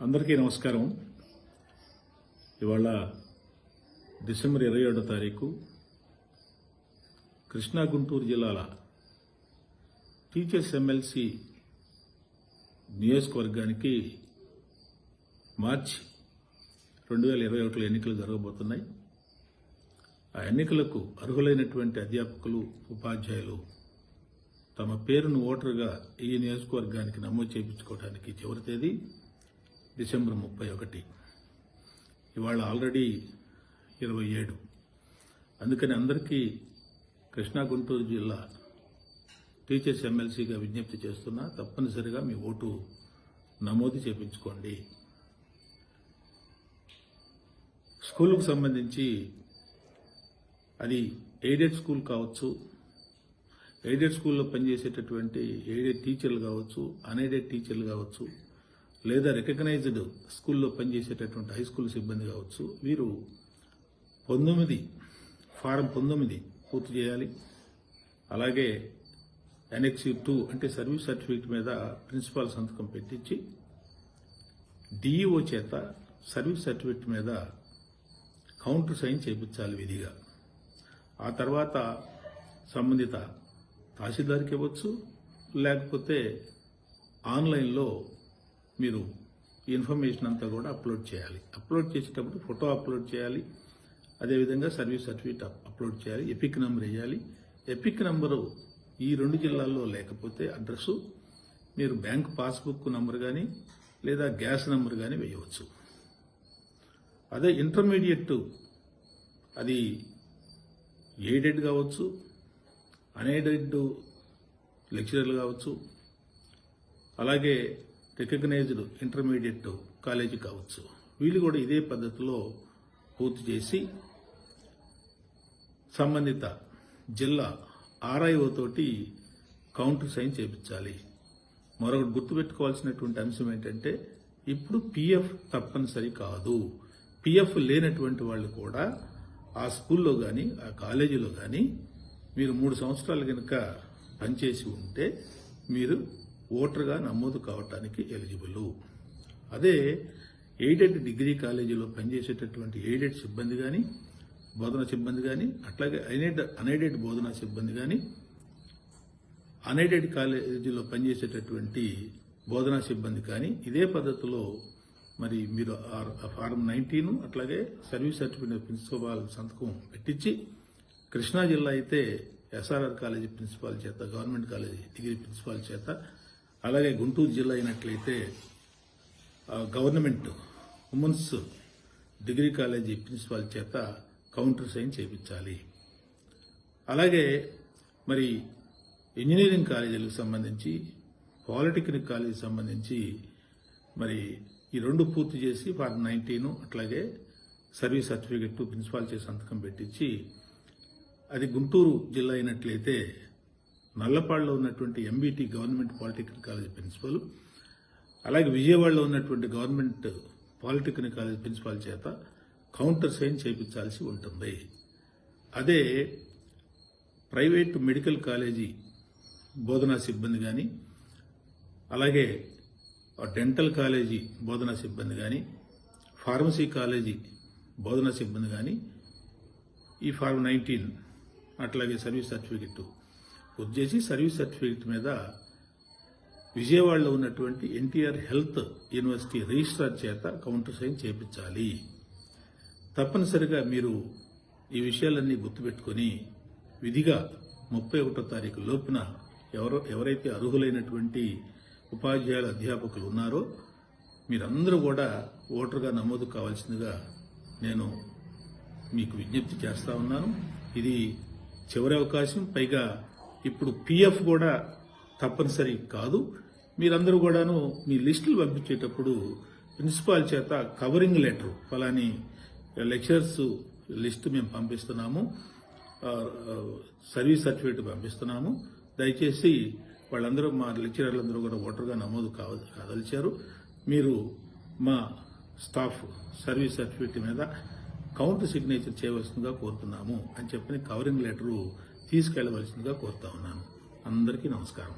అందరికీ నమస్కారం. ఇవాళ డిసెంబర్ 27వ తారీఖు కృష్ణా గుంటూరు జిల్లాల టీచర్స్ ఎమ్మెల్సీ నియోజకవర్గానికి మార్చి 2021లో ఎన్నికలు జరగబోతున్నాయి. ఆ ఎన్నికలకు అర్హులైనటువంటి అధ్యాపకులు, ఉపాధ్యాయులు తమ పేరును ఓటరుగా ఈ నియోజకవర్గానికి నమోదు చేయించుకోవడానికి చివరి తేదీ డిసెంబర్ 31. ఇవాళ ఆల్రెడీ 27. అందుకని అందరికీ కృష్ణా గుంటూరు జిల్లా టీచర్స్ ఎమ్మెల్సీగా విజ్ఞప్తి చేస్తున్నా, తప్పనిసరిగా మీ ఓటు నమోదు చేయించుకోండి. స్కూలుకు సంబంధించి అది ఎయిడెడ్ స్కూల్ కావచ్చు, ఎయిడెడ్ స్కూల్లో పనిచేసేటటువంటి ఎయిడెడ్ టీచర్లు కావచ్చు, అన్ఎయిడెడ్ టీచర్లు కావచ్చు, లేదా రికగ్నైజ్డ్ స్కూల్లో పనిచేసేటటువంటి హై స్కూల్ సిబ్బంది కావచ్చు, వీరు ఫారం 19 పూర్తి చేయాలి. అలాగే ఎన్ఎక్సీ 2 అంటే సర్వీస్ సర్టిఫికేట్ మీద ప్రిన్సిపాల్ సంతకం పెట్టించి డిఈఓ చేత సర్వీస్ సర్టిఫికేట్ మీద కౌంటర్ సైన్ చేయించాలి విధిగా. ఆ తర్వాత సంబంధిత తహసీల్దార్కి ఇవ్వచ్చు, లేకపోతే ఆన్లైన్లో మీరు ఈ ఇన్ఫర్మేషన్ అంతా కూడా అప్లోడ్ చేయాలి. అప్లోడ్ చేసేటప్పుడు ఫోటో అప్లోడ్ చేయాలి, అదేవిధంగా సర్వీస్ సర్టిఫికేట్ అప్లోడ్ చేయాలి, ఎపిక్ నెంబర్ వేయాలి. ఎపిక్ నెంబరు ఈ 2 జిల్లాల్లో లేకపోతే అడ్రస్సు మీరు బ్యాంక్ పాస్బుక్ నంబర్ కానీ లేదా గ్యాస్ నంబర్ కానీ వేయవచ్చు. అదే ఇంటర్మీడియట్ అది ఎయిడెడ్ కావచ్చు, అన్ఎయిడెడ్ లెక్చరర్లు కావచ్చు, అలాగే రికగ్నైజ్డ్ ఇంటర్మీడియట్ కాలేజీ కావచ్చు, వీళ్ళు కూడా ఇదే పద్ధతిలో పూర్తి చేసి సంబంధిత జిల్లా ఆర్ఐఓ తోటి కౌంటర్ సైన్ చేయించాలి. మరొకటి గుర్తుపెట్టుకోవాల్సినటువంటి అంశం ఏంటంటే, ఇప్పుడు పిఎఫ్ తప్పనిసరి కాదు. పిఎఫ్ లేనటువంటి వాళ్ళు కూడా ఆ స్కూల్లో కానీ ఆ కాలేజీలో కానీ మీరు 3 సంవత్సరాలు కనుక పనిచేసి ఉంటే మీరు ఓటర్గా నమోదు కావటానికి ఎలిజిబుల్. అదే ఎయిడెడ్ డిగ్రీ కాలేజీలో పనిచేసేటటువంటి ఎయిడెడ్ సిబ్బంది కానీ, బోధనా సిబ్బంది కానీ, అట్లాగే అన్ఎయిడెడ్ బోధనా సిబ్బంది కానీ, అన్ఎయిడెడ్ కాలేజీలో పనిచేసేటటువంటి బోధనా సిబ్బంది కానీ ఇదే పద్ధతిలో మరి మీరు ఫారం 19 అట్లాగే సర్వీస్ సర్టిఫికేట్ ప్రిన్సిపాల్ సంతకం పెట్టించి, కృష్ణా జిల్లా అయితే ఎస్ఆర్ఆర్ కాలేజీ ప్రిన్సిపాల్ చేత, గవర్నమెంట్ కాలేజీ డిగ్రీ ప్రిన్సిపాల్ చేత, అలాగే గుంటూరు జిల్లా అయినట్లయితే government women's degree college principal చేత కౌంటర్ సైన్ చేయించాలి. అలాగే మరి ఇంజనీరింగ్ కాలేజీలకు సంబంధించి, పాలిటెక్నిక్ కాలేజీకి సంబంధించి మరి ఈ 2 పూర్తి చేసి ఫారం 19 అట్లాగే సర్వీస్ సర్టిఫికెట్ ప్రిన్సిపాల్ చేసి సంతకం పెట్టించి, అది గుంటూరు జిల్లా అయినట్లయితే నల్లపాడులో ఉన్నటువంటి MBT government polytechnic college principal, అలాగే విజయవాడలో ఉన్నటువంటి గవర్నమెంట్ పాలిటెక్నిక్ కాలేజ్ ప్రిన్సిపాల్ చేత కౌంటర్ సైన్ చేయించాల్సి ఉంటుంది. అదే ప్రైవేట్ మెడికల్ కాలేజీ బోధనా సిబ్బంది కానీ, అలాగే డెంటల్ కాలేజీ బోధనా సిబ్బంది కానీ, ఫార్మసీ కాలేజీ బోధనా సిబ్బంది కానీ ఈ ఫారం 19 అట్లాగే సర్వీస్ సర్టిఫికెట్ పూర్తి చేసి సర్వీస్ సర్టిఫికెట్ మీద విజయవాడలో ఉన్నటువంటి ఎన్టీఆర్ హెల్త్ యూనివర్సిటీ రిజిస్ట్రార్ చేత కౌంటర్ సైన్ చేయించాలి. తప్పనిసరిగా మీరు ఈ విషయాలన్నీ గుర్తుపెట్టుకుని విధిగా 31వ తారీఖు లోపున ఎవరైతే అర్హులైనటువంటి ఉపాధ్యాయుల అధ్యాపకులు ఉన్నారో మీరందరూ కూడా ఓటరుగా నమోదు కావాల్సిందిగా నేను మీకు విజ్ఞప్తి చేస్తా ఉన్నాను. ఇది చివరి అవకాశం. పైగా ఇప్పుడు పిఎఫ్ కూడా తప్పనిసరి కాదు. మీరందరూ కూడాను మీ లిస్టులు పంపించేటప్పుడు ప్రిన్సిపాల్ చేత కవరింగ్ లెటర్, ఫలాని లెక్చరర్స్ లిస్టు మేము పంపిస్తున్నాము, సర్వీస్ సర్టిఫికేట్ పంపిస్తున్నాము, దయచేసి వాళ్ళందరూ మా లెక్చరర్లందరూ కూడా ఓటర్గా నమోదు కాదలిచారు, మీరు మా స్టాఫ్ సర్వీస్ సర్టిఫికేట్ మీద కౌంటర్ సిగ్నేచర్ చేయవలసిందిగా కోరుతున్నాము అని చెప్పని కవరింగ్ లెటరు తీసుకెళ్లవలసిందిగా కోరుతా ఉన్నాను. అందరికీ నమస్కారం.